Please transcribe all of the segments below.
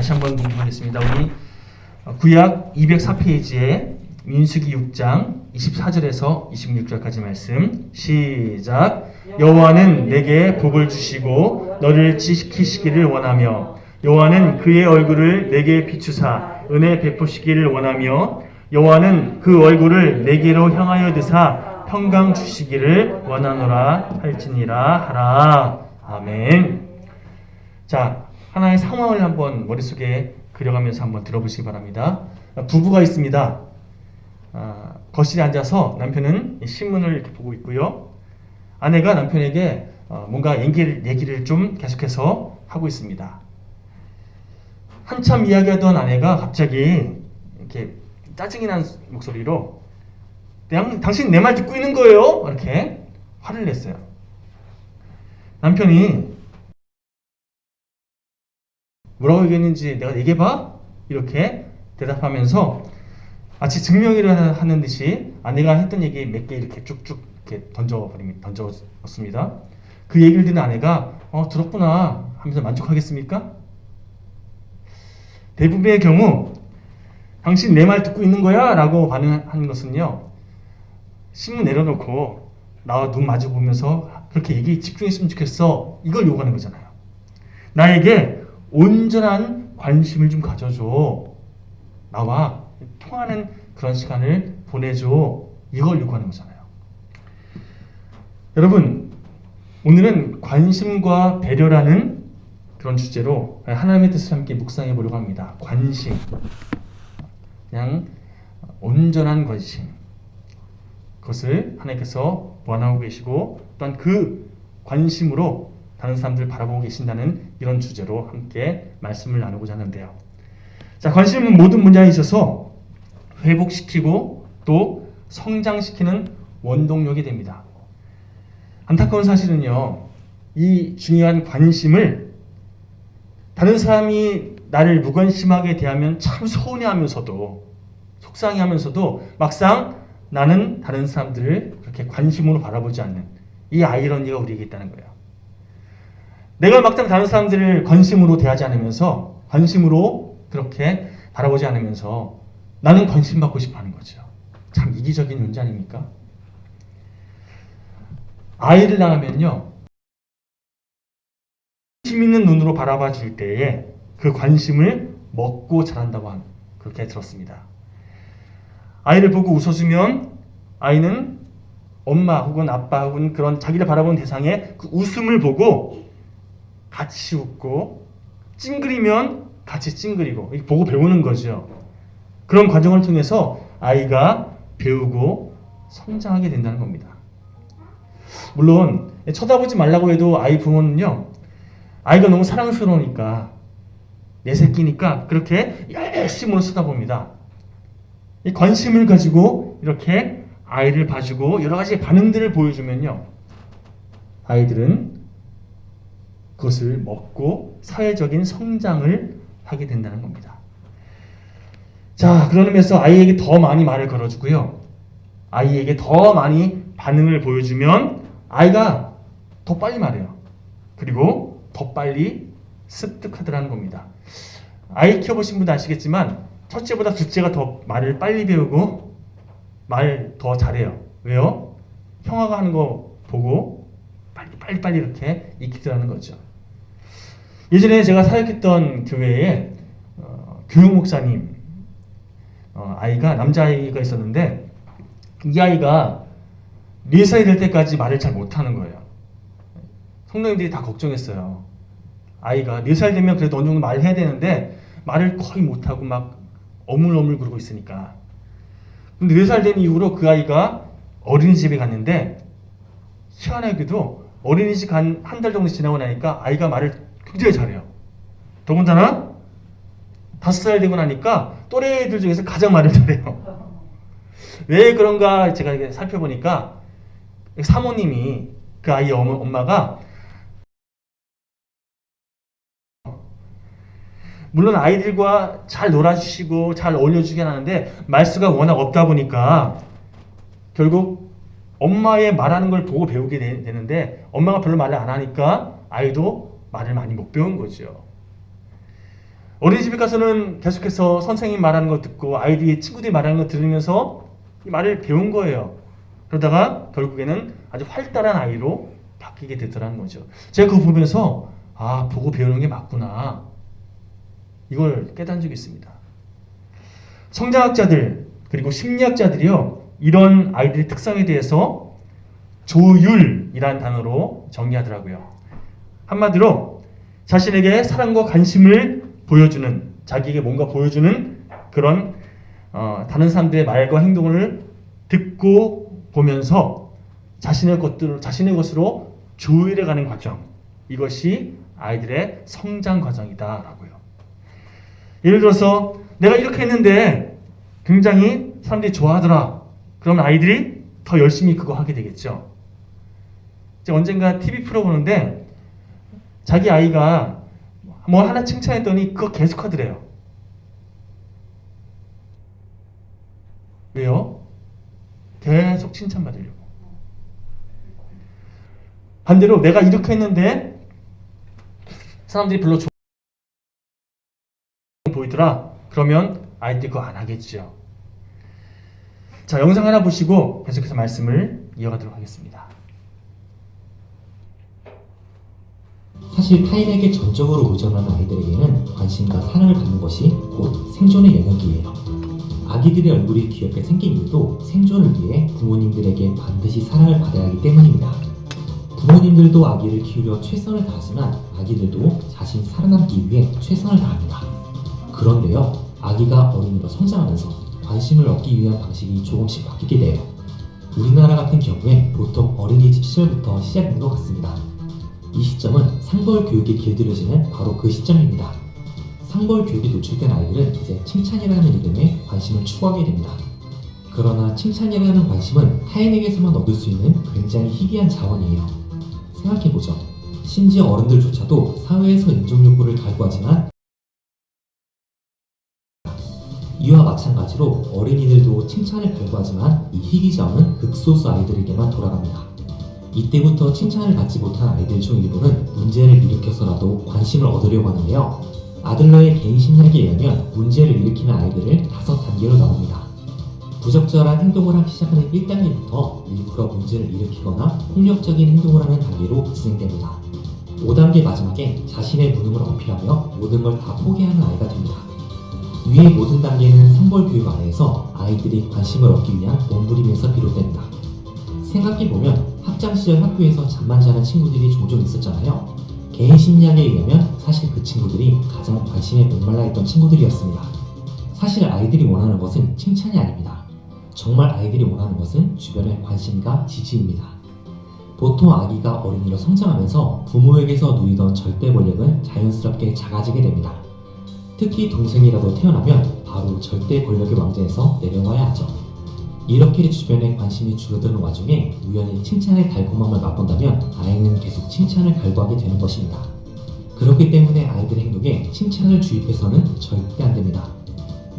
다시 한번 공부하겠습니다. 우리 구약 204페이지에 민수기 6장 24절에서 26절까지 말씀 시작. 여호와는 내게 복을 주시고 너를 지키시기를 원하며 여호와는 그의 얼굴을 내게 비추사 은혜 베푸시기를 원하며 여호와는 그 얼굴을 내게로 향하여 드사 평강 주시기를 원하노라 할지니라 하라. 아멘. 자, 하나의 상황을 한번 머릿속에 그려가면서 한번 들어보시기 바랍니다. 부부가 있습니다. 거실에 앉아서 남편은 신문을 이렇게 보고 있고요. 아내가 남편에게 뭔가 얘기를 좀 계속해서 하고 있습니다. 한참 이야기하던 아내가 갑자기 이렇게 짜증이 난 목소리로 당신 내 말 듣고 있는 거예요? 이렇게 화를 냈어요. 남편이 뭐라고 얘기했는지 내가 얘기해봐? 이렇게 대답하면서 마치 증명이를 하는 듯이 아내가 했던 얘기 몇 개 이렇게 쭉쭉 이렇게 던졌습니다. 그 얘기를 듣는 아내가 들었구나 하면서 만족하겠습니까? 대부분의 경우 당신 내 말 듣고 있는 거야? 라고 반응하는 것은요, 신문 내려놓고 나와 눈 마주 보면서 그렇게 얘기 집중했으면 좋겠어, 이걸 요구하는 거잖아요. 나에게 온전한 관심을 좀 가져줘, 나와 통하는 그런 시간을 보내줘, 이걸 요구하는 거잖아요. 여러분, 오늘은 관심과 배려라는 그런 주제로 하나님의 뜻을 함께 묵상해 보려고 합니다. 관심, 그냥 온전한 관심, 그것을 하나님께서 원하고 계시고 또한 그 관심으로 다른 사람들을 바라보고 계신다는 이런 주제로 함께 말씀을 나누고자 하는데요. 자, 관심은 모든 분야에 있어서 회복시키고 또 성장시키는 원동력이 됩니다. 안타까운 사실은요, 이 중요한 관심을 다른 사람이 나를 무관심하게 대하면 참 서운해하면서도 속상해하면서도 막상 나는 다른 사람들을 그렇게 관심으로 바라보지 않는 이 아이러니가 우리에게 있다는 거예요. 내가 막상 다른 사람들을 관심으로 대하지 않으면서 관심으로 그렇게 바라보지 않으면서 나는 관심받고 싶어 하는 거죠. 참 이기적인 존재 아닙니까? 아이를 낳으면요, 관심 있는 눈으로 바라봐 줄 때에 그 관심을 먹고 자란다고 그렇게 들었습니다. 아이를 보고 웃어주면 아이는 엄마 혹은 아빠 혹은 그런 자기를 바라보는 대상의 그 웃음을 보고 같이 웃고, 찡그리면 같이 찡그리고, 보고 배우는 거죠. 그런 과정을 통해서 아이가 배우고 성장하게 된다는 겁니다. 물론 쳐다보지 말라고 해도 아이 부모는요, 아이가 너무 사랑스러우니까 내 새끼니까 그렇게 열심으로 쳐다봅니다. 이 관심을 가지고 이렇게 아이를 봐주고 여러 가지 반응들을 보여주면요, 아이들은 그것을 먹고 사회적인 성장을 하게 된다는 겁니다. 자, 그런 의미에서 아이에게 더 많이 말을 걸어주고요, 아이에게 더 많이 반응을 보여주면 아이가 더 빨리 말해요. 그리고 더 빨리 습득하더라는 겁니다. 아이 키워보신 분도 아시겠지만 첫째보다 둘째가 더 말을 빨리 배우고 말 더 잘해요. 왜요? 형아가 하는 거 보고 빨리 이렇게 익히더라는 거죠. 예전에 제가 사역했던 교회에 교육 목사님 아이가 남자아이가 있었는데, 이 아이가 4살이 될 때까지 말을 잘 못하는 거예요. 성도님들이 다 걱정했어요. 아이가 4살 되면 그래도 어느 정도 말을 해야 되는데 말을 거의 못하고 막 어물어물 그러고 있으니까. 근데 4살 된 이후로 그 아이가 어린이집에 갔는데, 희한하게도 어린이집 한 달 정도 지나고 나니까 아이가 말을 굉장히 잘해요. 더군다나 5살 되고 나니까 또래 애들 중에서 가장 말을 잘해요. 왜 그런가 제가 이렇게 살펴보니까 사모님이, 그 아이의 엄마가, 물론 아이들과 잘 놀아주시고 잘 어울려주긴 하는데 말수가 워낙 없다 보니까 결국 엄마의 말하는 걸 보고 배우게 되는데, 엄마가 별로 말을 안 하니까 아이도 말을 많이 못 배운 거죠. 어린이집에 가서는 계속해서 선생님 말하는 거 듣고 아이들이 친구들이 말하는 거 들으면서 이 말을 배운 거예요. 그러다가 결국에는 아주 활달한 아이로 바뀌게 되더라는 거죠. 제가 그거 보면서 보고 배우는 게 맞구나. 이걸 깨달은 적이 있습니다. 성장학자들 그리고 심리학자들이요. 이런 아이들의 특성에 대해서 조율이라는 단어로 정의하더라고요. 한마디로 자신에게 사랑과 관심을 보여주는, 자기에게 뭔가 보여주는 그런 다른 사람들의 말과 행동을 듣고 보면서 자신의 것으로 조율해가는 과정, 이것이 아이들의 성장 과정이다라고요. 예를 들어서 내가 이렇게 했는데 굉장히 사람들이 좋아하더라. 그러면 아이들이 더 열심히 그거 하게 되겠죠. 제가 언젠가 TV 프로 보는데 자기 아이가 뭐 하나 칭찬했더니 그거 계속 하더래요. 왜요? 계속 칭찬받으려고. 반대로 내가 이렇게 했는데 사람들이 별로 보이더라. 그러면 아이들이 그거 안 하겠죠. 자, 영상 하나 보시고 계속해서 말씀을 이어가도록 하겠습니다. 사실 타인에게 전적으로 의존하는 아이들에게는 관심과 사랑을 받는 것이 곧 생존의 영역이에요. 아기들의 얼굴이 귀엽게 생긴 이유도 생존을 위해 부모님들에게 반드시 사랑을 받아야 하기 때문입니다. 부모님들도 아기를 키우려 최선을 다하지만 아기들도 자신이 살아남기 위해 최선을 다합니다. 그런데요, 아기가 어린이로 성장하면서 관심을 얻기 위한 방식이 조금씩 바뀌게 돼요. 우리나라 같은 경우에 보통 어린이집 시절부터 시작인 것 같습니다. 이 시점은 상벌 교육이 길들여지는 바로 그 시점입니다. 상벌 교육에 노출된 아이들은 이제 칭찬이라는 이름에 관심을 추구하게 됩니다. 그러나 칭찬이라는 관심은 타인에게서만 얻을 수 있는 굉장히 희귀한 자원이에요. 생각해보죠. 심지어 어른들조차도 사회에서 인정 요구를 갈구하지만 이와 마찬가지로 어린이들도 칭찬을 갈구하지만 이 희귀 자원은 극소수 아이들에게만 돌아갑니다. 이때부터 칭찬을 받지 못한 아이들 중 일부는 문제를 일으켜서라도 관심을 얻으려고 하는데요. 아들러의 개인 심리학에 의하면 문제를 일으키는 아이들을 5단계로 나눕니다. 부적절한 행동을 하기 시작하는 1단계부터 일부러 문제를 일으키거나 폭력적인 행동을 하는 단계로 진행됩니다. 5단계 마지막에 자신의 무능을 어필하며 모든 걸 다 포기하는 아이가 됩니다. 위의 모든 단계는 상벌 교육 아래에서 아이들이 관심을 얻기 위한 몸부림에서 비롯됩니다. 생각해보면 학창시절 학교에서 잠만 자는 친구들이 종종 있었잖아요. 개인 심리학에 의하면 사실 그 친구들이 가장 관심에 목말라 있던 친구들이었습니다. 사실 아이들이 원하는 것은 칭찬이 아닙니다. 정말 아이들이 원하는 것은 주변의 관심과 지지입니다. 보통 아기가 어린이로 성장하면서 부모에게서 누리던 절대 권력은 자연스럽게 작아지게 됩니다. 특히 동생이라도 태어나면 바로 절대 권력의 왕좌에서 내려와야 하죠. 이렇게 주변에 관심이 줄어드는 와중에 우연히 칭찬의 달콤함을 맛본다면 아이는 계속 칭찬을 갈구하게 되는 것입니다. 그렇기 때문에 아이들의 행동에 칭찬을 주입해서는 절대 안 됩니다.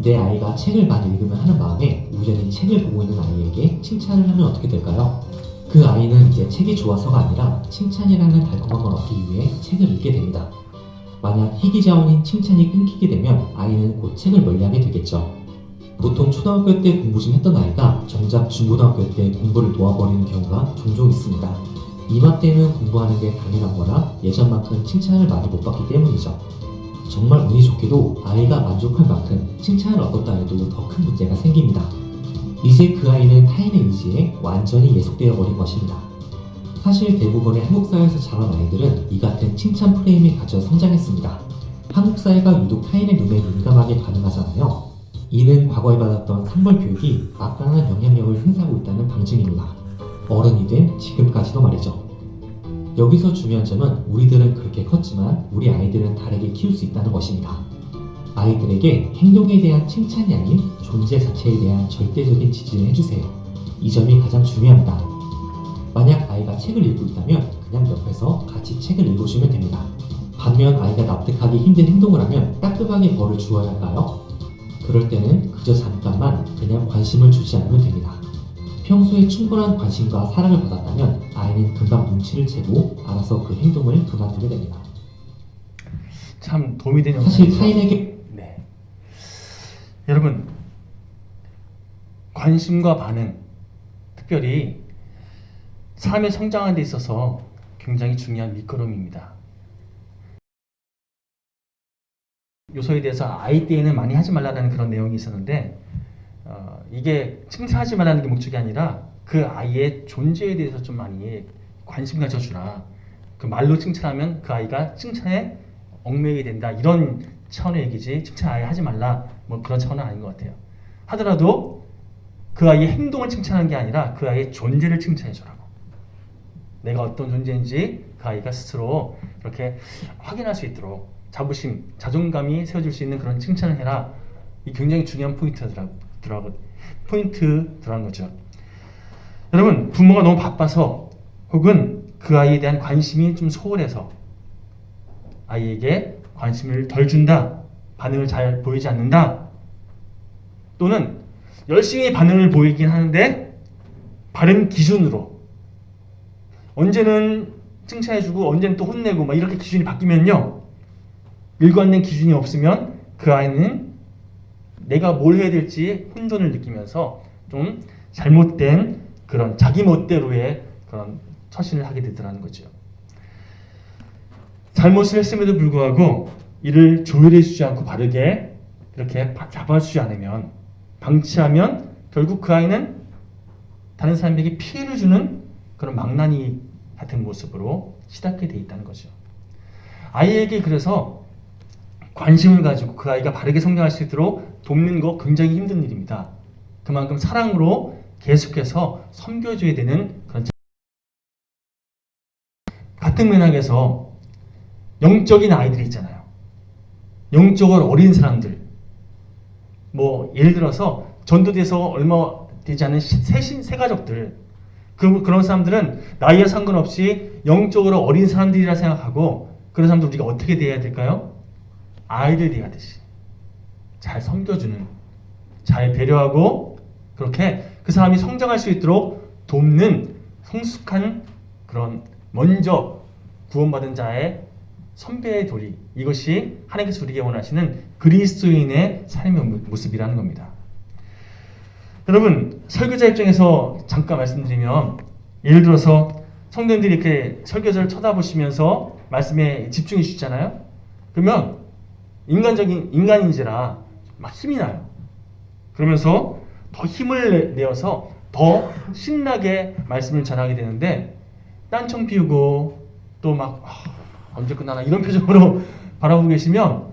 내 아이가 책을 많이 읽으면 하는 마음에 우연히 책을 보고 있는 아이에게 칭찬을 하면 어떻게 될까요? 그 아이는 이제 책이 좋아서가 아니라 칭찬이라는 달콤함을 얻기 위해 책을 읽게 됩니다. 만약 희귀 자원인 칭찬이 끊기게 되면 아이는 곧 책을 멀리하게 되겠죠. 보통 초등학교 때 공부 좀 했던 아이가 정작 중고등학교 때 공부를 놓아버리는 경우가 종종 있습니다. 이맘때는 공부하는 게 당연한 거나 예전만큼 칭찬을 많이 못 받기 때문이죠. 정말 운이 좋게도 아이가 만족할 만큼 칭찬을 얻었다 해도 더 큰 문제가 생깁니다. 이제 그 아이는 타인의 의지에 완전히 예속되어 버린 것입니다. 사실 대부분의 한국 사회에서 자란 아이들은 이 같은 칭찬 프레임에 갇혀 성장했습니다. 한국 사회가 유독 타인의 눈에 민감하게 반응하잖아요. 이는 과거에 받았던 상벌 교육이 막강한 영향력을 행사하고 있다는 방증입니다. 어른이 된 지금까지도 말이죠. 여기서 중요한 점은 우리들은 그렇게 컸지만 우리 아이들은 다르게 키울 수 있다는 것입니다. 아이들에게 행동에 대한 칭찬이 아닌 존재 자체에 대한 절대적인 지지를 해주세요. 이 점이 가장 중요합니다. 만약 아이가 책을 읽고 있다면 그냥 옆에서 같이 책을 읽어주면 됩니다. 반면 아이가 납득하기 힘든 행동을 하면 따끔하게 벌을 주어야 할까요? 그럴 때는 그저 잠깐만 그냥 관심을 주지 않으면 됩니다. 평소에 충분한 관심과 사랑을 받았다면 아이는 금방 눈치를 채고 알아서 그 행동을 그만두게 됩니다. 참 도움이 되는 사실 영상이죠. 타인에게 여러분, 관심과 반응, 특별히 삶의 성장하는 데 있어서 굉장히 중요한 밑거름입니다. 요소에 대해서 아이 때에는 많이 하지 말라는 그런 내용이 있었는데 이게 칭찬하지 말라는 게 목적이 아니라 그 아이의 존재에 대해서 좀 많이 관심 가져주라. 그 말로 칭찬하면 그 아이가 칭찬에 얽매이게 된다. 이런 차원의 얘기지 칭찬 아예 하지 말라. 뭐 그런 차원은 아닌 것 같아요. 하더라도 그 아이의 행동을 칭찬하는 게 아니라 그 아이의 존재를 칭찬해 주라고. 내가 어떤 존재인지 그 아이가 스스로 이렇게 확인할 수 있도록 자부심, 자존감이 세워질 수 있는 그런 칭찬을 해라. 이 굉장히 중요한 포인트더라는 거죠. 여러분, 부모가 너무 바빠서 혹은 그 아이에 대한 관심이 좀 소홀해서 아이에게 관심을 덜 준다, 반응을 잘 보이지 않는다, 또는 열심히 반응을 보이긴 하는데 바른 기준으로 언제는 칭찬해주고 언제는 또 혼내고 막 이렇게 기준이 바뀌면요, 일관된 기준이 없으면 그 아이는 내가 뭘 해야 될지 혼돈을 느끼면서 좀 잘못된 그런 자기 멋대로의 그런 처신을 하게 되더라는 거죠. 잘못을 했음에도 불구하고 이를 조율해 주지 않고 바르게 이렇게 잡아주지 않으면, 방치하면 결국 그 아이는 다른 사람에게 피해를 주는 그런 망나니 같은 모습으로 치닫게 돼 있다는 거죠. 아이에게 그래서 관심을 가지고 그 아이가 바르게 성장할 수 있도록 돕는 거 굉장히 힘든 일입니다. 그만큼 사랑으로 계속해서 섬겨줘야 되는 그런 같은 맥락에서 영적인 아이들이 있잖아요. 영적으로 어린 사람들, 뭐 예를 들어서 전도돼서 얼마 되지 않은 새가족들, 그런 사람들은 나이와 상관없이 영적으로 어린 사람들이라 생각하고 그런 사람들 우리가 어떻게 대해야 될까요? 아이들 대하듯이 잘 섬겨주는, 잘 배려하고 그렇게 그 사람이 성장할 수 있도록 돕는 성숙한 그런 먼저 구원받은 자의 선배의 도리, 이것이 하나님께서 우리에게 원하시는 그리스도인의 삶의 모습이라는 겁니다. 여러분, 설교자 입장에서 잠깐 말씀드리면, 예를 들어서 성도님들이 이렇게 설교자를 쳐다보시면서 말씀에 집중해 주시잖아요. 그러면 인간인지라 막 힘이 나요. 그러면서 더 힘을 내어서 더 신나게 말씀을 전하게 되는데, 딴청 피우고 또 막 언제 끝나나 이런 표정으로 바라보고 계시면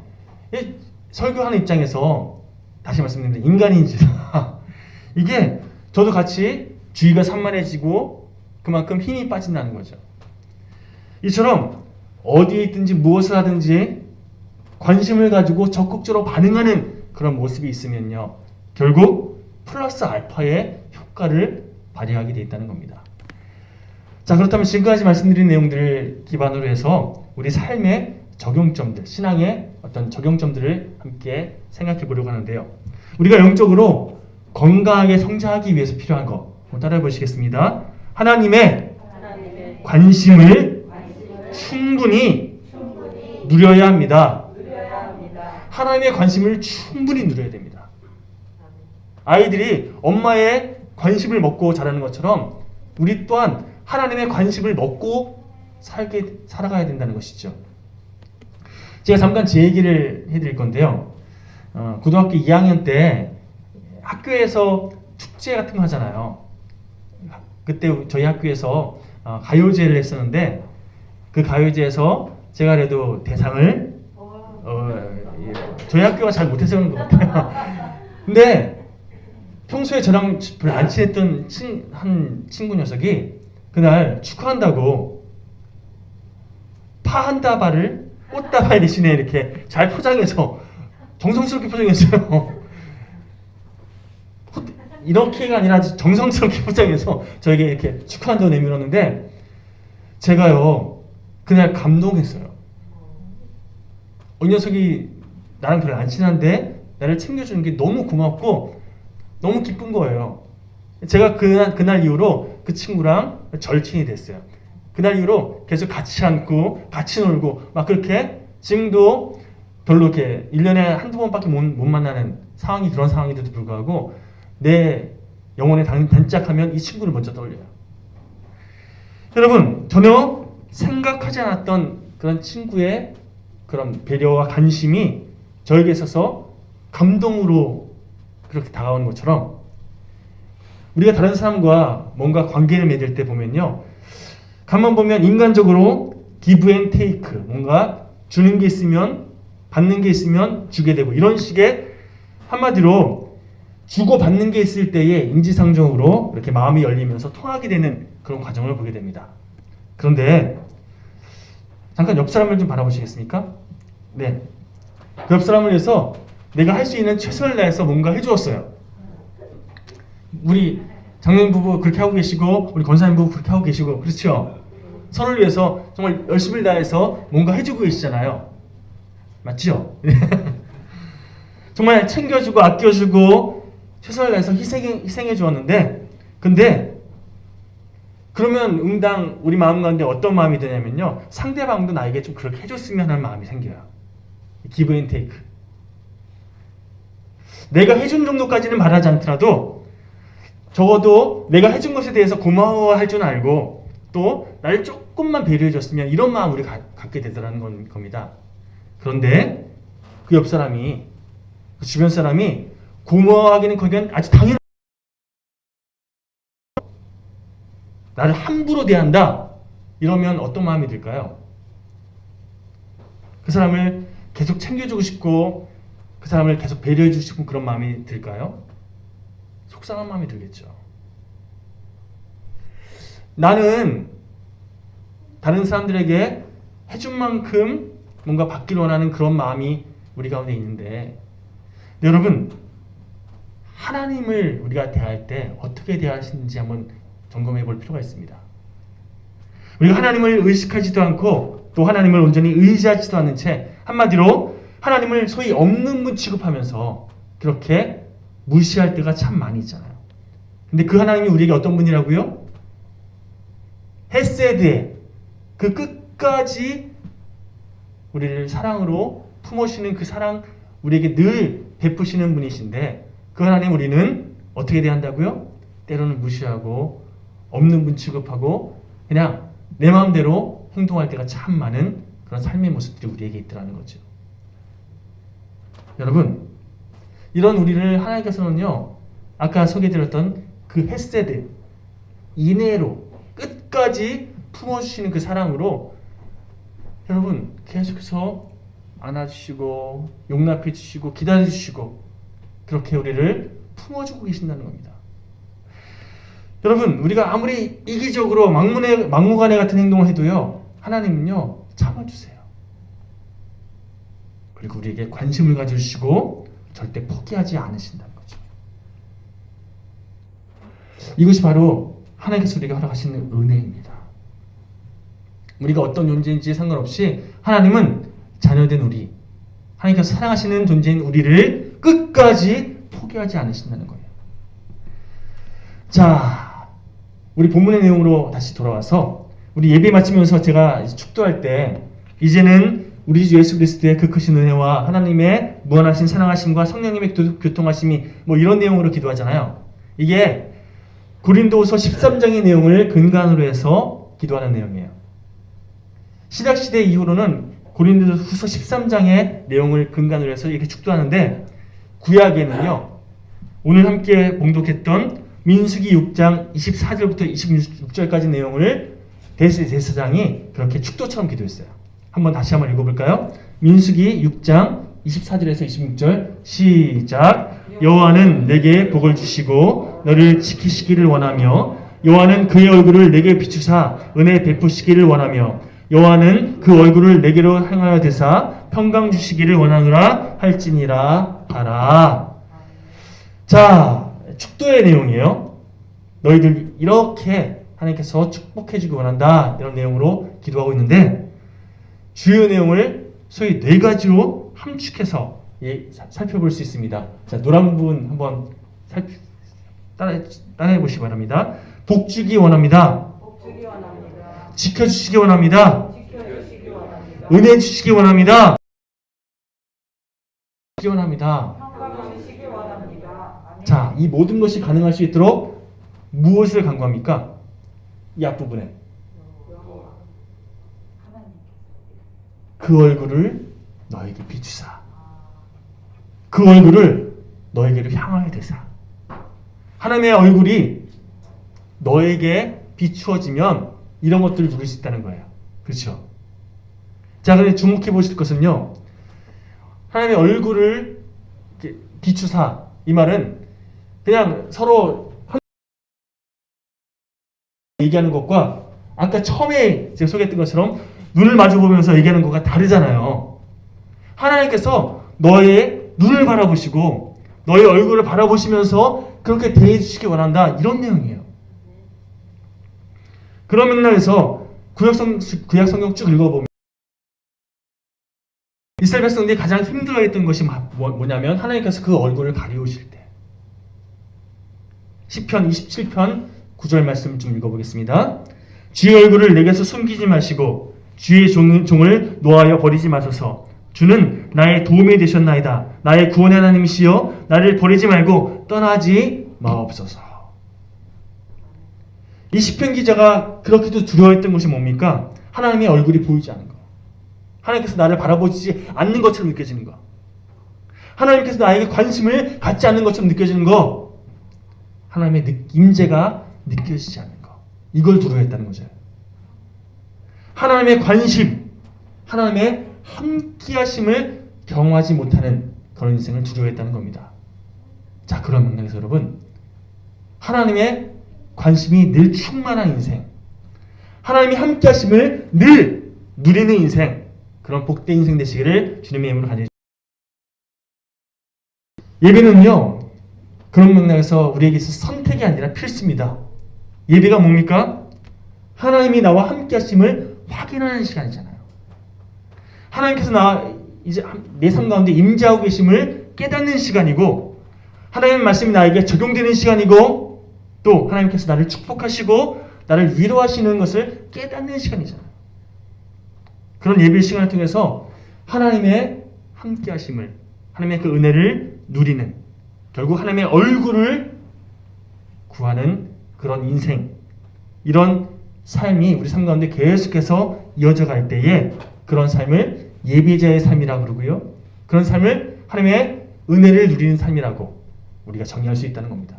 설교하는 입장에서 다시 말씀드립니다. 인간인지라 이게 저도 같이 주의가 산만해지고 그만큼 힘이 빠진다는 거죠. 이처럼 어디에 있든지 무엇을 하든지 관심을 가지고 적극적으로 반응하는 그런 모습이 있으면요, 결국 플러스 알파의 효과를 발휘하게 돼 있다는 겁니다. 자, 그렇다면 지금까지 말씀드린 내용들을 기반으로 해서 우리 삶의 적용점들, 신앙의 어떤 적용점들을 함께 생각해 보려고 하는데요. 우리가 영적으로 건강하게 성장하기 위해서 필요한 거 한번 따라해 보시겠습니다. 하나님의 관심을 충분히 누려야 합니다. 하나님의 관심을 충분히 누려야 됩니다. 아이들이 엄마의 관심을 먹고 자라는 것처럼 우리 또한 하나님의 관심을 먹고 살아가야 된다는 것이죠. 제가 잠깐 제 얘기를 해드릴 건데요. 고등학교 2학년 때 학교에서 축제 같은 거 하잖아요. 그때 저희 학교에서 가요제를 했었는데 그 가요제에서 제가 그래도 대상을 저희 학교가 잘 못해서 그런 것 같아요. 근데 평소에 저랑 별로 안 친했던 한 친구 녀석이 그날 축하한다고 파 한 다발을 꽃다발 대신에 이렇게 잘 포장해서 정성스럽게 포장했어요. 이렇게가 아니라 정성스럽게 포장해서 저에게 이렇게 축하한다고 내밀었는데 제가요 그날 감동했어요. 이 녀석이 나랑 별로 안 친한데 나를 챙겨주는 게 너무 고맙고 너무 기쁜 거예요. 제가 그날 이후로 그 친구랑 절친이 됐어요. 그날 이후로 계속 같이 앉고 같이 놀고 막 그렇게 지금도 별로 이렇게 1년에 한두 번밖에 못 만나는 상황이 그런 상황인데도 불구하고 내 영혼에 단짝하면 이 친구를 먼저 떠올려요. 여러분, 전혀 생각하지 않았던 그런 친구의 그런 배려와 관심이 저에게 있어서 감동으로 그렇게 다가오는 것처럼 우리가 다른 사람과 뭔가 관계를 맺을 때 보면요. 가만 보면 인간적으로 give and take, 뭔가 주는 게 있으면 받는 게 있으면 주게 되고 이런 식의 한마디로 주고 받는 게 있을 때에 인지상정으로 이렇게 마음이 열리면서 통하게 되는 그런 과정을 보게 됩니다. 그런데 잠깐 옆 사람을 좀 바라보시겠습니까? 네. 그 옆 사람을 위해서 내가 할 수 있는 최선을 다해서 뭔가 해주었어요. 우리 장로님 부부 그렇게 하고 계시고 우리 권사님 부부 그렇게 하고 계시고 그렇죠? 서로를 위해서 정말 열심을 다해서 뭔가 해주고 계시잖아요. 맞죠? 정말 챙겨주고 아껴주고 최선을 다해서 희생해 주었는데 근데 그러면 응당 우리 마음 가운데 어떤 마음이 드냐면요. 상대방도 나에게 좀 그렇게 해줬으면 하는 마음이 생겨요. give and take. 내가 해준 정도까지는 말하지 않더라도 적어도 내가 해준 것에 대해서 고마워할 줄 알고 또 나를 조금만 배려해줬으면 이런 마음 우리가 갖게 되더라는 겁니다. 그런데 그 옆 사람이 그 주변 사람이 고마워하기는 거기는 아주 당연한 나를 함부로 대한다 이러면 어떤 마음이 들까요? 그 사람을 계속 챙겨주고 싶고 그 사람을 계속 배려해주고 싶은 그런 마음이 들까요? 속상한 마음이 들겠죠. 나는 다른 사람들에게 해준 만큼 뭔가 받기를 원하는 그런 마음이 우리 가운데 있는데 여러분 하나님을 우리가 대할 때 어떻게 대하시는지 한번 점검해 볼 필요가 있습니다. 우리가 하나님을 의식하지도 않고 또 하나님을 온전히 의지하지도 않는 채 한마디로 하나님을 소위 없는 분 취급하면서 그렇게 무시할 때가 참 많이 있잖아요. 근데 그 하나님이 우리에게 어떤 분이라고요? 헤세드의 그 끝까지 우리를 사랑으로 품으시는 그 사랑 우리에게 늘 베푸시는 분이신데 그 하나님 우리는 어떻게 대한다고요? 때로는 무시하고 없는 분 취급하고 그냥 내 마음대로 행동할 때가 참 많은 그런 삶의 모습들이 우리에게 있더라는 거죠. 여러분 이런 우리를 하나님께서는요 아까 소개드렸던 그 헤세드 인애로 끝까지 품어주시는 그 사랑으로 여러분 계속해서 안아주시고 용납해 주시고 기다려 주시고 그렇게 우리를 품어주고 계신다는 겁니다. 여러분 우리가 아무리 이기적으로 막무가내 같은 행동을 해도요 하나님은요 참아주세요. 그리고 우리에게 관심을 가져주시고 절대 포기하지 않으신다는 거죠. 이것이 바로 하나님께서 우리가 허락하시는 은혜입니다. 우리가 어떤 존재인지 상관없이 하나님은 자녀된 우리 하나님께서 사랑하시는 존재인 우리를 끝까지 포기하지 않으신다는 거예요. 자, 우리 본문의 내용으로 다시 돌아와서 우리 예배 마치면서 제가 축도할 때 이제는 우리 주 예수 그리스도의 그 크신 은혜와 하나님의 무한하신 사랑하심과 성령님의 교통하심이 뭐 이런 내용으로 기도하잖아요. 이게 고린도후서 13장의 내용을 근간으로 해서 기도하는 내용이에요. 신약시대 이후로는 고린도후서 13장의 내용을 근간으로 해서 이렇게 축도하는데 구약에는요. 오늘 함께 봉독했던 민수기 6장 24절부터 26절까지 내용을 대제사장이 그렇게 축도처럼 기도했어요. 다시 한번 읽어볼까요? 민수기 6장 24절에서 26절 시작. 여호와는 내게 복을 주시고 너를 지키시기를 원하며 여호와는 그의 얼굴을 내게 비추사 은혜 베푸시기를 원하며 여호와는 그 얼굴을 내게로 향하여 대사 평강 주시기를 원하노라 할지니라 하라. 자, 축도의 내용이에요. 너희들 이렇게 하나님께서 축복해주기 원한다 이런 내용으로 기도하고 있는데 주요 내용을 소위 4가지로 함축해서 살펴볼 수 있습니다. 자, 노란 부분 한번 따라해 보시기 바랍니다. 복 주기 원합니다. 지켜주시기 원합니다. 은혜 주시기 원합니다. 기원합니다. 평강 주시기 원합니다. 아멘. 자, 이 모든 것이 가능할 수 있도록 무엇을 간구합니까? 이 앞부분에 여호와 하나님. 그 얼굴을 너에게 비추사, 그 얼굴을 너에게로 향하여 되사. 하나님의 얼굴이 너에게 비추어지면 이런 것들을 누릴 수 있다는 거예요. 그렇죠? 자, 근데 주목해 보실 것은요, 하나님의 얼굴을 이렇게 비추사, 이 말은 그냥 서로 얘기하는 것과 아까 처음에 제가 소개했던 것처럼 눈을 마주 보면서 얘기하는 것과 다르잖아요. 하나님께서 너의 눈을 바라보시고 너의 얼굴을 바라보시면서 그렇게 대해 주시기 원한다, 이런 내용이에요. 그런 맥락에서 구약 성경 쭉 읽어보면 이스라엘 백성들이 가장 힘들어했던 것이 뭐냐면 하나님께서 그 얼굴을 가리우실 때. 시편 27편 9절 말씀 좀 읽어보겠습니다. 주의 얼굴을 내게서 숨기지 마시고 주의 종을 노하여 버리지 마소서. 주는 나의 도움이 되셨나이다. 나의 구원의 하나님이시여 나를 버리지 말고 떠나지 마옵소서. 이 시편 기자가 그렇게도 두려워했던 것이 뭡니까? 하나님의 얼굴이 보이지 않는 것. 하나님께서 나를 바라보지 않는 것처럼 느껴지는 것. 하나님께서 나에게 관심을 갖지 않는 것처럼 느껴지는 것. 하나님의 임재가 느껴지지 않는 것. 이걸 두려워했다는 거죠. 하나님의 관심, 하나님의 함께하심을 경험하지 못하는 그런 인생을 두려워했다는 겁니다. 자, 그런 맥락에서 여러분, 하나님의 관심이 늘 충만한 인생, 하나님의 함께하심을 늘 누리는 인생, 그런 복된 인생 되시기를 주님의 이름으로 간절히. 예배는요, 그런 맥락에서 우리에게 있어서 선택이 아니라 필수입니다. 예배가 뭡니까? 하나님이 나와 함께하심을 확인하는 시간이잖아요. 하나님께서 이제 내 삶 가운데 임재하고 계심을 깨닫는 시간이고, 하나님의 말씀이 나에게 적용되는 시간이고, 또 하나님께서 나를 축복하시고 나를 위로하시는 것을 깨닫는 시간이잖아요. 그런 예배 시간을 통해서 하나님의 함께하심을, 하나님의 그 은혜를 누리는, 결국 하나님의 얼굴을 구하는 그런 인생, 이런 삶이 우리 삶 가운데 계속해서 이어져 갈 때에 그런 삶을 예배자의 삶이라고 그러고요, 그런 삶을 하나님의 은혜를 누리는 삶이라고 우리가 정의할 수 있다는 겁니다.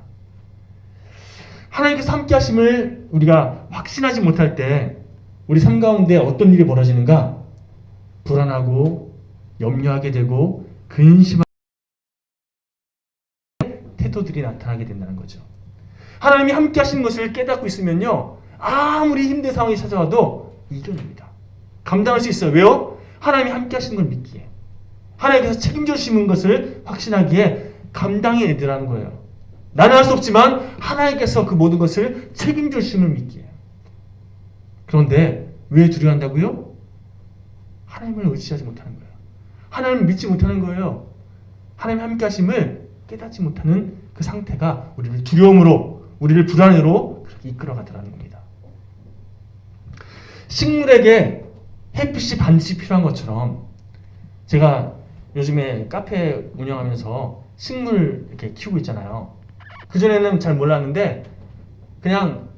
하나님께서 함께 하심을 우리가 확신하지 못할 때 우리 삶 가운데 어떤 일이 벌어지는가? 불안하고 염려하게 되고 근심하는 태도들이 나타나게 된다는 거죠. 하나님이 함께 하시는 것을 깨닫고 있으면요, 아무리 힘든 상황이 찾아와도 이겨냅니다. 감당할 수 있어요. 왜요? 하나님이 함께 하시는 걸 믿기에, 하나님께서 책임져 주시는 것을 확신하기에 감당이 되더라는 거예요. 나는 할 수 없지만 하나님께서 그 모든 것을 책임져 주심을 믿기에. 그런데 왜 두려워한다고요? 하나님을 의지하지 못하는 거예요. 하나님을 믿지 못하는 거예요. 하나님 함께 하심을 깨닫지 못하는 그 상태가 우리를 두려움으로, 우리를 불안으로 그렇게 이끌어가더라는 겁니다. 식물에게 햇빛이 반드시 필요한 것처럼, 제가 요즘에 카페 운영하면서 식물 이렇게 키우고 있잖아요. 그전에는 잘 몰랐는데 그냥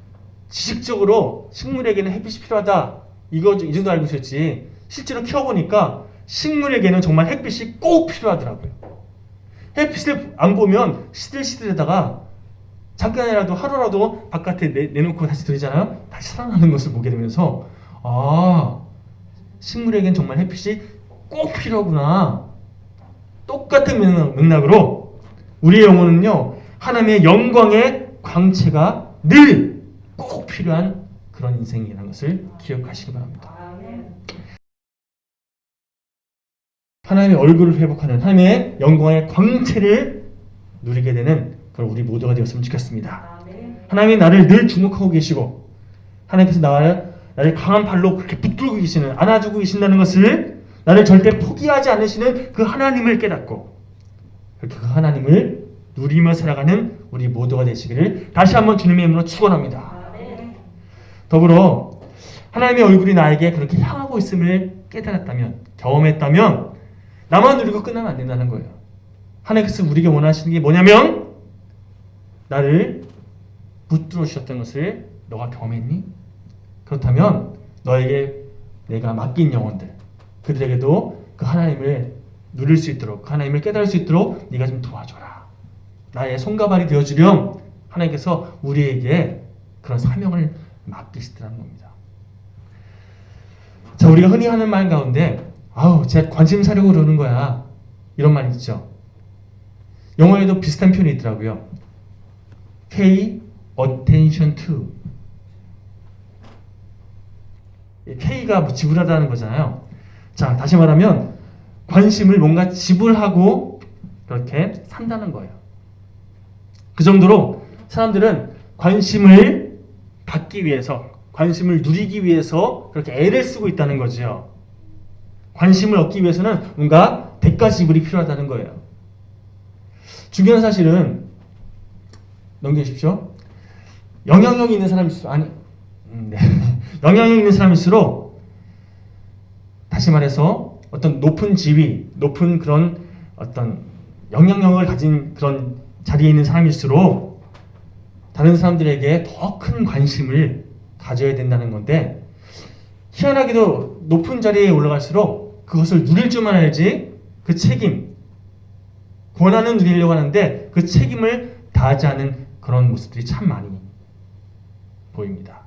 지식적으로 식물에게는 햇빛이 필요하다, 이 정도 알고 있었지, 실제로 키워보니까 식물에게는 정말 햇빛이 꼭 필요하더라고요. 햇빛을 안 보면 시들시들하다가 잠깐이라도, 하루라도 바깥에 내놓고 다시 들이잖아요. 다시 살아나는 것을 보게 되면서, 아, 식물에겐 정말 햇빛이 꼭 필요하구나. 똑같은 맥락으로 우리의 영혼은요, 하나님의 영광의 광채가 늘 꼭 필요한 그런 인생이라는 것을 기억하시기 바랍니다. 하나님의 얼굴을 회복하는, 하나님의 영광의 광채를 누리게 되는 그런 우리 모두가 되었으면 좋겠습니다. 하나님이 나를 늘 주목하고 계시고, 하나님께서 나를 강한 발로 그렇게 붙들고 계시는, 안아주고 계신다는 것을, 나를 절대 포기하지 않으시는 그 하나님을 깨닫고 그렇게 그 하나님을 누리며 살아가는 우리 모두가 되시기를 다시 한번 주님의 이름으로 축원합니다. 더불어 하나님의 얼굴이 나에게 그렇게 향하고 있음을 깨달았다면, 경험했다면 나만 누리고 끝나면 안 된다는 거예요. 하나님께서 우리에게 원하시는 게 뭐냐면 나를 붙들어 주셨던 것을 너가 경험했니? 그렇다면 너에게 내가 맡긴 영혼들 그들에게도 그 하나님을 누릴 수 있도록 그 하나님을 깨달을 수 있도록 네가 좀 도와줘라. 나의 손과 발이 되어주렴. 하나님께서 우리에게 그런 사명을 맡기시더라는 겁니다. 자, 우리가 흔히 하는 말 가운데 아우 제가 관심 사려고 그러는 거야 이런 말 있죠. 영어에도 비슷한 표현이 있더라고요. Pay attention to. pay가 뭐 지불하다는 거잖아요. 자, 다시 말하면 관심을 뭔가 지불하고 그렇게 산다는 거예요. 그 정도로 사람들은 관심을 받기 위해서 관심을 누리기 위해서 그렇게 애를 쓰고 있다는 거죠. 관심을 얻기 위해서는 뭔가 대가 지불이 필요하다는 거예요. 중요한 사실은 넘겨주십시오. 영향력 있는 사람일수록 영향력 있는 사람일수록 다시 말해서 어떤 높은 지위, 높은 그런 어떤 영향력을 가진 그런 자리에 있는 사람일수록 다른 사람들에게 더 큰 관심을 가져야 된다는 건데 희한하게도 높은 자리에 올라갈수록 그것을 누릴 줄만 알지 그 책임, 권한은 누리려고 하는데 그 책임을 다하지 않은 그런 모습들이 참 많이 보입니다.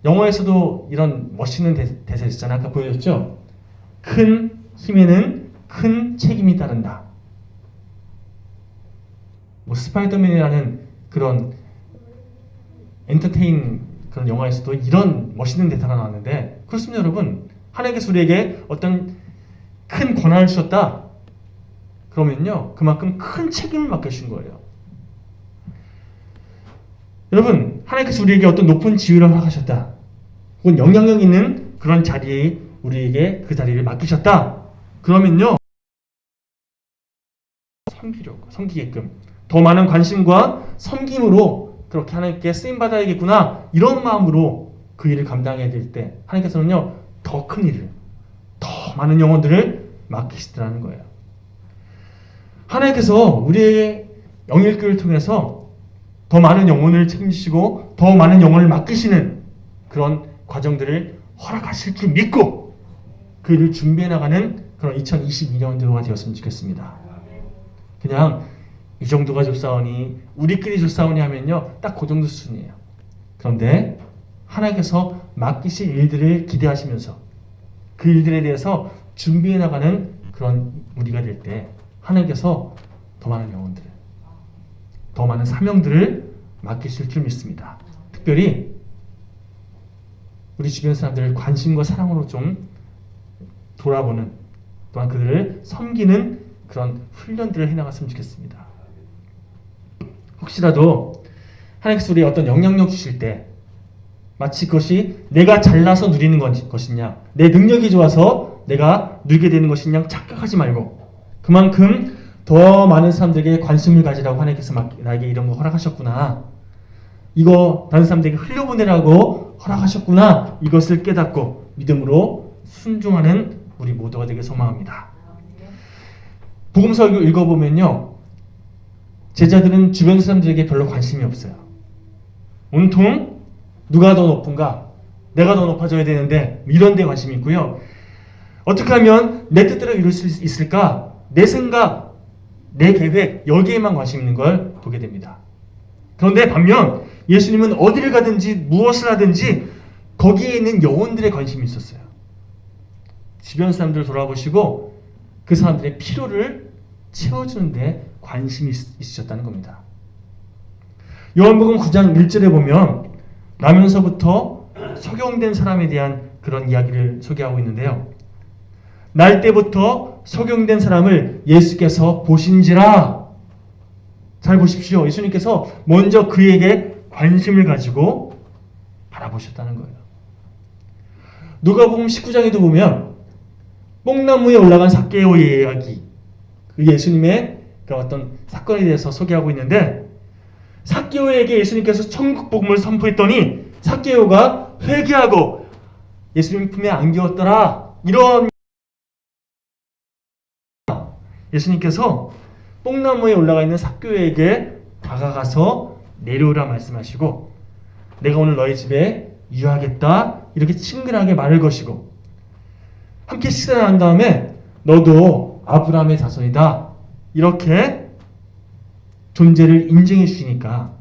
영화에서도 이런 멋있는 대사 있잖아요. 아까 보여줬죠? 큰 힘에는 큰 책임이 따른다. 뭐 스파이더맨이라는 그런 엔터테인 그런 영화에서도 이런 멋있는 대사가 나왔는데 그렇습니다, 여러분. 하나님께서 우리에게 어떤 큰 권한을 주셨다. 그러면요, 그만큼 큰 책임을 맡겨주신 거예요. 여러분, 하나님께서 우리에게 어떤 높은 지위를 허락하셨다. 혹은 영향력 있는 그런 자리에 우리에게 그 자리를 맡기셨다. 그러면요, 섬기게끔 더 많은 관심과 섬김으로 그렇게 하나님께 쓰임받아야겠구나 이런 마음으로 그 일을 감당해야 될 때 하나님께서는요 더 큰 일을 더 많은 영혼들을 맡기시더라는 거예요. 하나님께서 우리의 영일교를 통해서 더 많은 영혼을 책임지시고 더 많은 영혼을 맡기시는 그런 과정들을 허락하실 줄 믿고 그 일을 준비해 나가는 그런 2022년도가 되었으면 좋겠습니다. 그냥 이 정도가 좋사오니 우리끼리 좋사오니 하면요 딱 그 정도 수준이에요. 그런데 하나님께서 맡기실 일들을 기대하시면서 그 일들에 대해서 준비해 나가는 그런 우리가 될 때 하나님께서 더 많은 영혼들을 더 많은 사명들을 맡기실 줄 믿습니다. 특별히 우리 주변 사람들을 관심과 사랑으로 좀 돌아보는 또한 그들을 섬기는 그런 훈련들을 해나갔으면 좋겠습니다. 혹시라도 하나님께서 우리에 어떤 영향력 주실 때 마치 그것이 내가 잘나서 누리는 것이냐 내 능력이 좋아서 내가 누리게 되는 것이냐 착각하지 말고 그만큼 더 많은 사람들에게 관심을 가지라고 하나님께서 나에게 이런 거 허락하셨구나. 이거 다른 사람들에게 흘려보내라고 허락하셨구나. 이것을 깨닫고 믿음으로 순종하는 우리 모두가 되길 소망합니다. 복음서 읽어보면요. 제자들은 주변 사람들에게 별로 관심이 없어요. 온통 누가 더 높은가? 내가 더 높아져야 되는데 이런 데 관심이 있고요. 어떻게 하면 내 뜻대로 이룰 수 있을까? 내 생각, 내 계획 여기에만 관심 있는 걸 보게 됩니다. 그런데 반면 예수님은 어디를 가든지 무엇을 하든지 거기에 있는 영혼들의 관심이 있었어요. 주변 사람들을 돌아보시고 그 사람들의 필요를 채워주는 데 관심이 있으셨다는 겁니다. 요한복음 9장 1절에 보면 나면서부터 소경된 사람에 대한 그런 이야기를 소개하고 있는데요. 날 때부터 소경된 사람을 예수께서 보신지라. 잘 보십시오. 예수님께서 먼저 그에게 관심을 가지고 바라보셨다는 거예요. 누가복음 19장에도 보면 뽕나무에 올라간 삭개오의 이야기, 그 예수님의 그 어떤 사건에 대해서 소개하고 있는데 삭개오에게 예수님께서 천국 복음을 선포했더니 삭개오가 회개하고 예수님 품에 안겼더라. 이런 예수님께서 뽕나무에 올라가 있는 삭개오에게 다가가서 내려오라 말씀하시고 내가 오늘 너희 집에 유하겠다 이렇게 친근하게 말을 거시고 함께 식사를 한 다음에 너도 아브라함의 자손이다 이렇게 존재를 인정해 주시니까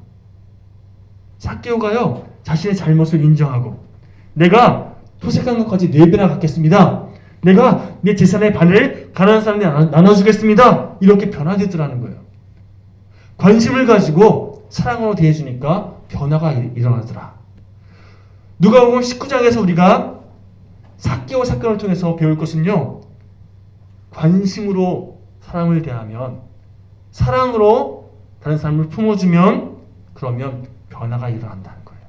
삭개오가요 자신의 잘못을 인정하고 내가 토색한 것까지 4배나 갚겠습니다. 내가 내 재산의 반을 가난한 사람들에 나눠주겠습니다. 이렇게 변화되더라는 거예요. 관심을 가지고 사랑으로 대해주니까 변화가 일어나더라. 누가복음 19장에서 우리가 삭개오 사건을 통해서 배울 것은요. 관심으로 사람을 대하면 사랑으로 다른 사람을 품어주면 그러면 변화가 일어난다는 거예요.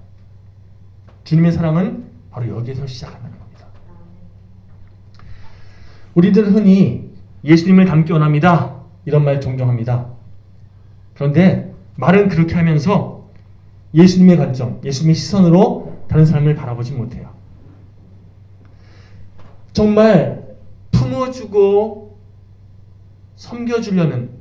주님의 사랑은 바로 여기에서 시작한다는 겁니다. 우리들은 흔히 예수님을 닮기 원합니다. 이런 말 종종 합니다. 그런데 말은 그렇게 하면서 예수님의 관점, 예수님의 시선으로 다른 사람을 바라보지 못해요. 정말 품어주고 섬겨주려는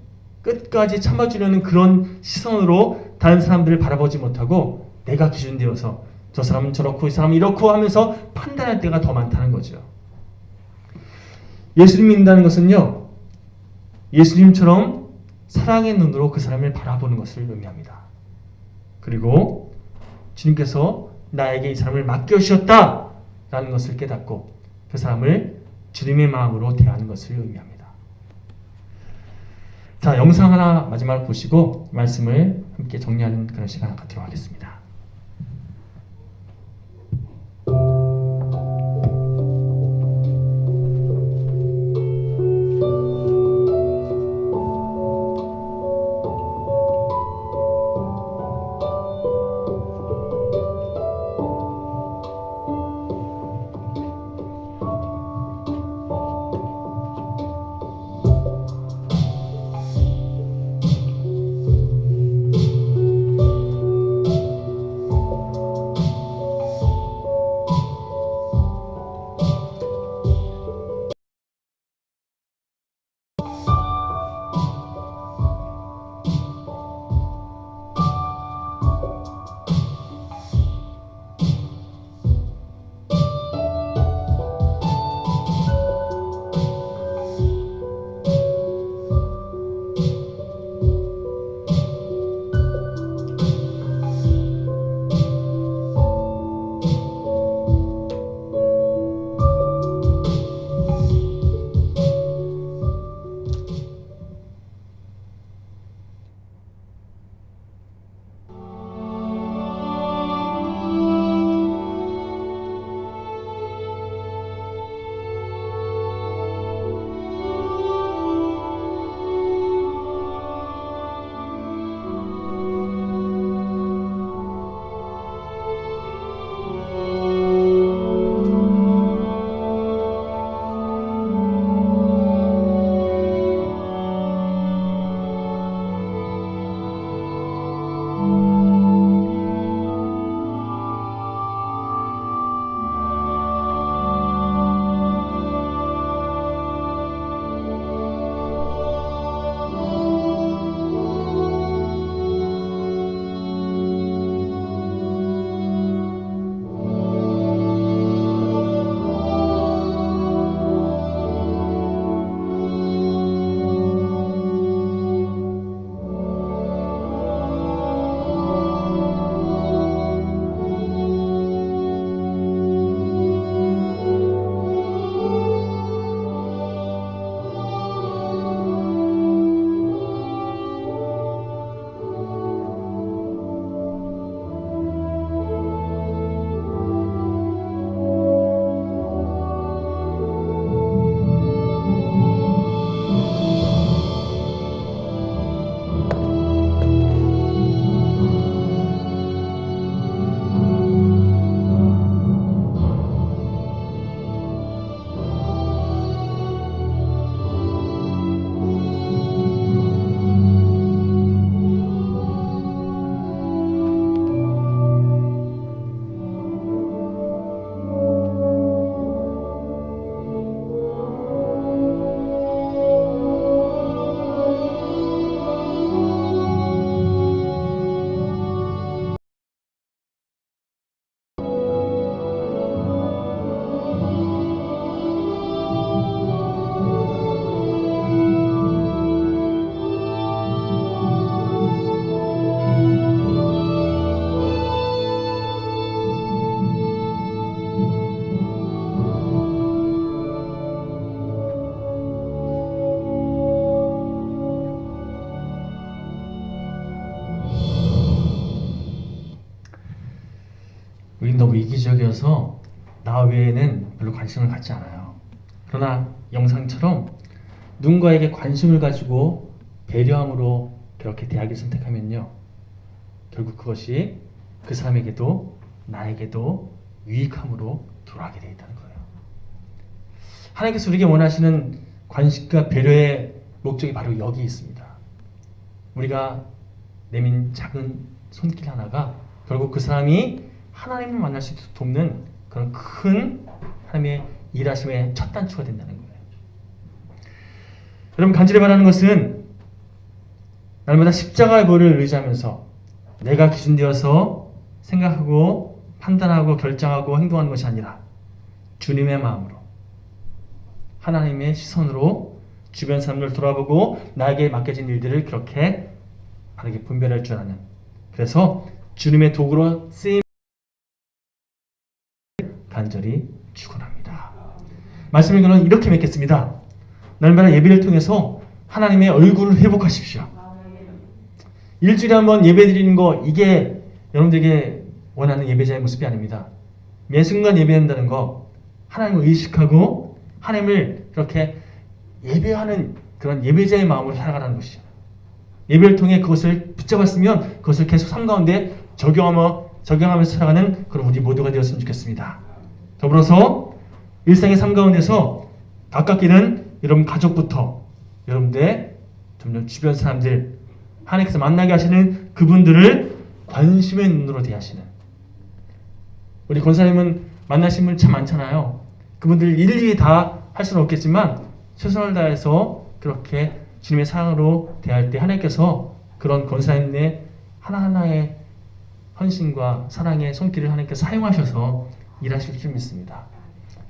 끝까지 참아주려는 그런 시선으로 다른 사람들을 바라보지 못하고 내가 기준되어서 저 사람은 저렇고 이 사람은 이렇고 하면서 판단할 때가 더 많다는 거죠. 예수님 믿는다는 것은요. 예수님처럼 사랑의 눈으로 그 사람을 바라보는 것을 의미합니다. 그리고 주님께서 나에게 이 사람을 맡겨주셨다라는 것을 깨닫고 그 사람을 주님의 마음으로 대하는 것을 의미합니다. 자, 영상 하나 마지막으로 보시고 말씀을 함께 정리하는 그런 시간을 갖도록 하겠습니다. 너무 이기적이어서 나 외에는 별로 관심을 갖지 않아요. 그러나 영상처럼 누군가에게 관심을 가지고 배려함으로 그렇게 대하기를 선택하면요, 결국 그것이 그 사람에게도 나에게도 유익함으로 돌아가게 되어 있다는 거예요. 하나님께서 우리에게 원하시는 관심과 배려의 목적이 바로 여기 있습니다. 우리가 내민 작은 손길 하나가 결국 그 사람이 하나님을 만날 수 있도록 돕는 그런 큰 하나님의 일하심의 첫 단추가 된다는 거예요. 여러분, 간절히 바라는 것은 날마다 십자가의 보혈을 의지하면서 내가 기준되어서 생각하고 판단하고 결정하고 행동하는 것이 아니라 주님의 마음으로, 하나님의 시선으로 주변 사람들을 돌아보고 나에게 맡겨진 일들을 그렇게 바르게 분별할 줄 아는, 그래서 주님의 도구로 쓰임 간절히 축원합니다. 말씀 읽고는 이렇게 맺겠습니다. 날마다 예배를 통해서 하나님의 얼굴을 회복하십시오. 일주일에 한번 예배 드리는 거, 이게 여러분들에게 원하는 예배자의 모습이 아닙니다. 매 순간 예배한다는 거, 하나님을 의식하고 하나님을 그렇게 예배하는 그런 예배자의 마음으로 살아가는 것이죠. 예배를 통해 그것을 붙잡았으면 그것을 계속 삶 가운데 적용하면서 살아가는 그런 우리 모두가 되었으면 좋겠습니다. 더불어서 일상의 삶 가운데서 가깝게는 여러분 가족부터 여러분들의 점점 주변 사람들, 하나님께서 만나게 하시는 그분들을 관심의 눈으로 대하시는, 우리 권사님은 만나신 분 참 많잖아요. 그분들 일일이 다 할 수는 없겠지만 최선을 다해서 그렇게 주님의 사랑으로 대할 때 하나님께서 그런 권사님의 하나하나의 헌신과 사랑의 손길을 하나님께서 사용하셔서 일하실 줄 믿습니다.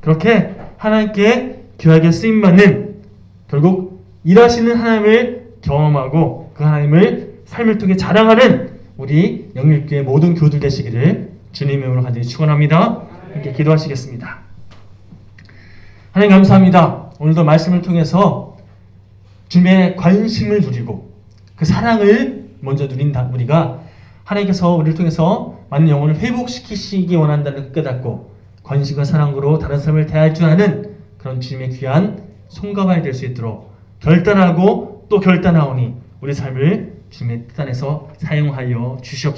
그렇게 하나님께 귀하게 쓰임받는, 결국 일하시는 하나님을 경험하고 그 하나님을 삶을 통해 자랑하는 우리 영일교회 모든 교우들 되시기를 주님의 이름으로 간절히 축원합니다. 이렇게 기도하시겠습니다. 하나님 감사합니다. 오늘도 말씀을 통해서 주님의 관심을 누리고 그 사랑을 먼저 누린 우리가 하나님께서 우리를 통해서 많은 영혼을 회복시키시기 원한다는 걸 깨닫고 관심과 사랑으로 다른 사람을 대할 줄 아는 그런 주님의 귀한 손가발이 될 수 있도록 결단하고 또 결단하오니 우리 삶을 주님의 뜻 안에서 사용하여 주시옵소서.